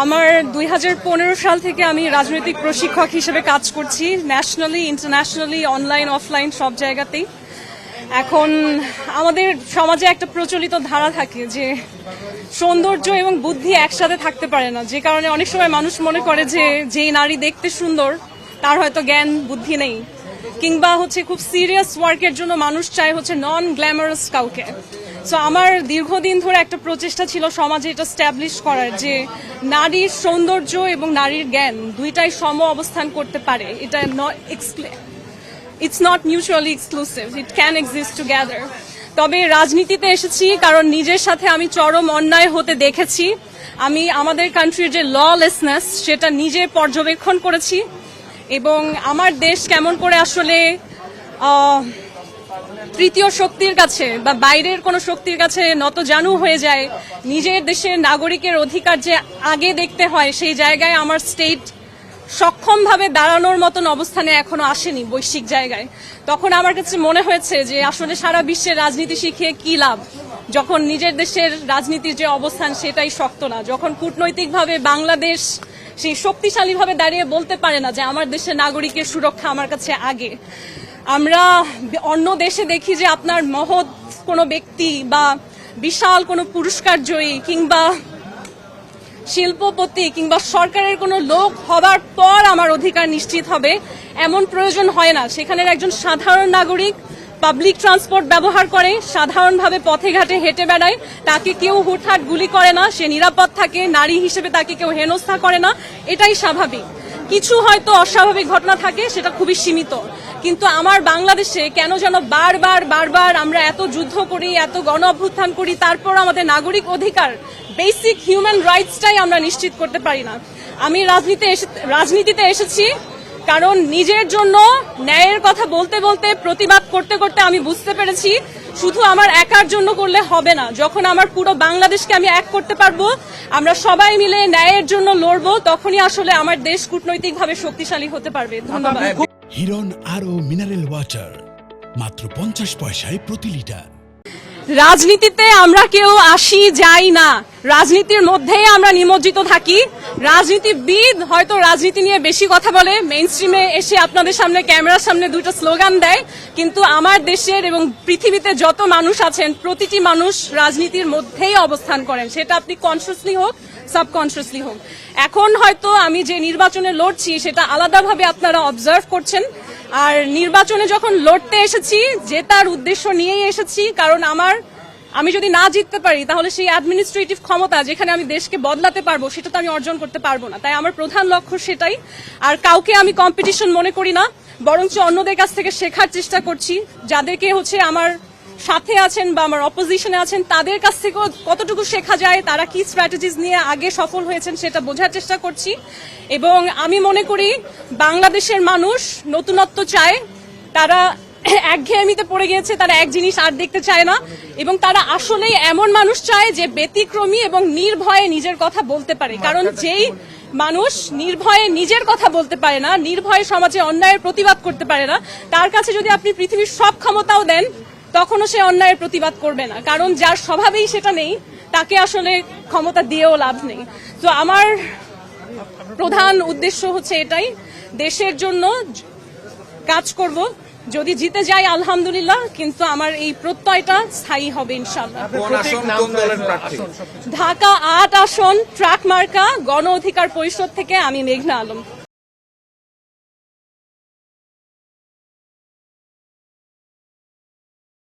আমার 2015 সাল থেকে আমি রাজনৈতিক প্রশিক্ষক হিসেবে কাজ করছি, ন্যাশনালি, ইন্টারন্যাশনালি, অনলাইন অফলাইন সব জায়গাতেই। এখন আমাদের সমাজে একটা প্রচলিত ধারা থাকে যে সৌন্দর্য এবং বুদ্ধি একসাথে থাকতে পারে না, যে কারণে অনেক সময় মানুষ মনে করে যে যেই নারী দেখতে সুন্দর তার হয়তো জ্ঞান বুদ্ধি নেই, কিংবা খুব সিরিয়াস ওয়ার্কের জন্য মানুষ চায় নন গ্ল্যামারাস কাউকে। সো আমার দীর্ঘদিন ধরে একটা প্রচেষ্টা ছিল সমাজে এটা স্ট্যাবলিশ করার যে নারীর সৌন্দর্য এবং নারীর জ্ঞান দুইটাই সম অবস্থান করতে পারে। এটা it's not mutually exclusive, it can exist together. তবে রাজনীতিতে এসেছি কারণ নিজের সাথে আমি চরম অন্যায় হতে দেখেছি। আমি আমাদের কান্ট্রির যে ললেসনেস সেটা নিজে পর্যবেক্ষণ করেছি, এবং আমার দেশ কেমন করে আসলে তৃতীয় শক্তির কাছে বা বাইরের কোনো শক্তির কাছে নতজানু হয়ে যায়। নিজের দেশের নাগরিকের অধিকার যে আগে দেখতে হয়, সেই জায়গায় আমার স্টেট সক্ষমভাবে দাঁড়ানোর মতন অবস্থানে এখনো আসেনি বৈশ্বিক জায়গায়। তখন আমার কাছে মনে হয়েছে যে আসলে সারা বিশ্বের রাজনীতি শিখে কি লাভ, যখন নিজের দেশের রাজনীতির যে অবস্থান সেটাই শক্ত না, যখন কূটনৈতিকভাবে বাংলাদেশ সেই শক্তিশালীভাবে দাঁড়িয়ে বলতে পারে না যে আমার দেশের নাগরিকের সুরক্ষা আমার কাছে আগে। আমরা অন্য দেশে দেখি যে আপনার মহৎ কোনো ব্যক্তি বা বিশাল কোনো পুরস্কার জয়ী কিংবা শিল্পপতি কিংবা সরকারের কোনো লোক হবার পর আমার অধিকার নিশ্চিত হবে, এমন প্রয়োজন হয় না। সেখানের একজন সাধারণ নাগরিক পাবলিক ট্রান্সপোর্ট ব্যবহার করে, সাধারণভাবে পথে ঘাটে হেঁটে বেড়ায়, তাকে কেউ হুটহাট গুলি করে না, সে নিরাপদ থাকে, নারী হিসেবে তাকে কেউ হেনস্থা করে না, এটাই স্বাভাবিক। কিছু হয়তো অস্বাভাবিক ঘটনা থাকে, সেটা খুবই সীমিত। কিন্তু আমার বাংলাদেশে কেন যেন বারবার আমরা এত যুদ্ধ করি, এত গণ অভ্যুত্থান করি, তারপর আমাদের নাগরিক অধিকার, বেসিক হিউম্যান রাইটসটাই আমরা নিশ্চিত করতে পারি না। আমি রাজনীতিতে এসেছি কারণ নিজের জন্য ন্যায়ের কথা বলতে বলতে, প্রতিবাদ করতে করতে আমি বুঝতে পেরেছি শুধু আমার একার জন্য করলে হবে না। যখন আমার পুরো বাংলাদেশকে আমি এক করতে পারবো, আমরা সবাই মিলে ন্যায়ের জন্য লড়বো, তখনই আসলে আমার দেশ কূটনৈতিকভাবে শক্তিশালী হতে পারবে। ধন্যবাদ। হিরন আরও মিনারেল ওয়াটার মাত্র 50 পয়সায় প্রতি লিটার। রাজনীতিতে আমরা কেউ আসি যাই না, রাজনীতির মধ্যেই আমরা নিমজ্জিত থাকি। রাজনীতিবিদ হয়তো রাজনীতি নিয়ে বেশি কথা বলে, মেইন স্ট্রিমে এসে আপনাদের সামনে ক্যামেরার সামনে দুটো স্লোগান দেয়, কিন্তু আমার দেশের এবং পৃথিবীতে যত মানুষ আছেন প্রতিটি মানুষ রাজনীতির মধ্যেই অবস্থান করেন, সেটা আপনি কনসিয়াসলি হোক সাবকনসিয়াসলি হোক। এখন হয়তো আমি যে নির্বাচনে লড়ছি সেটা আলাদাভাবে আপনারা অবজার্ভ করছেন, আর নির্বাচনে যখন লড়তে এসেছি জেতার উদ্দেশ্য নিয়েই এসেছি। কারণ আমি যদি না জিততে পারি তাহলে সেই অ্যাডমিনিস্ট্রেটিভ ক্ষমতা যেখানে আমি দেশকে বদলাতে পারবো সেটা তো আমি অর্জন করতে পারবো না। তাই আমার প্রধান লক্ষ্য সেটাই। আর কাউকে আমি কম্পিটিশন মনে করি না, বরঞ্চ অন্যদের কাছ থেকে শেখার চেষ্টা করছি। যাদেরকে আমার সাথে আছেন বা আমার অপোজিশনে আছেন তাদের কাছ থেকে কতটুকু শেখা যায়, তারা কি স্ট্র্যাটেজিস নিয়ে আগে সফল হয়েছেন সেটা বোঝার চেষ্টা করছি। এবং আমি মনে করি বাংলাদেশের মানুষ নতুনত্ব চায়, তারা একঘেয়েমিতে পড়ে গিয়েছে, তারা এক জিনিস আর দেখতে চায় না, এবং তারা আসলেই এমন মানুষ চায় যে ব্যতিক্রমী এবং নির্ভয়ে নিজের কথা বলতে পারে। কারণ যেই মানুষ নির্ভয়ে নিজের কথা বলতে পারে না, নির্ভয়ে সমাজে অন্যায়ের প্রতিবাদ করতে পারে না, তার কাছে যদি আপনি পৃথিবীর সব ক্ষমতাও দেন তখনও সে অন্যায়ের প্রতিবাদ করবে না। কারণ যার স্বভাবেই সেটা নেই তাকে আসলে ক্ষমতা দিয়েও লাভ নেই। তো আমার প্রধান উদ্দেশ্য এটাই, দেশের জন্য কাজ করব। যদি জিতে যাই আলহামদুলিল্লাহ, কিন্তু আমার এই প্রত্যয়টা স্থায়ী হবে ইনশাআল্লাহ। ঢাকা 8 আসন, ট্রাক মার্কা, গণ অধিকার পরিষদ থেকে আমি মেঘনা আলম।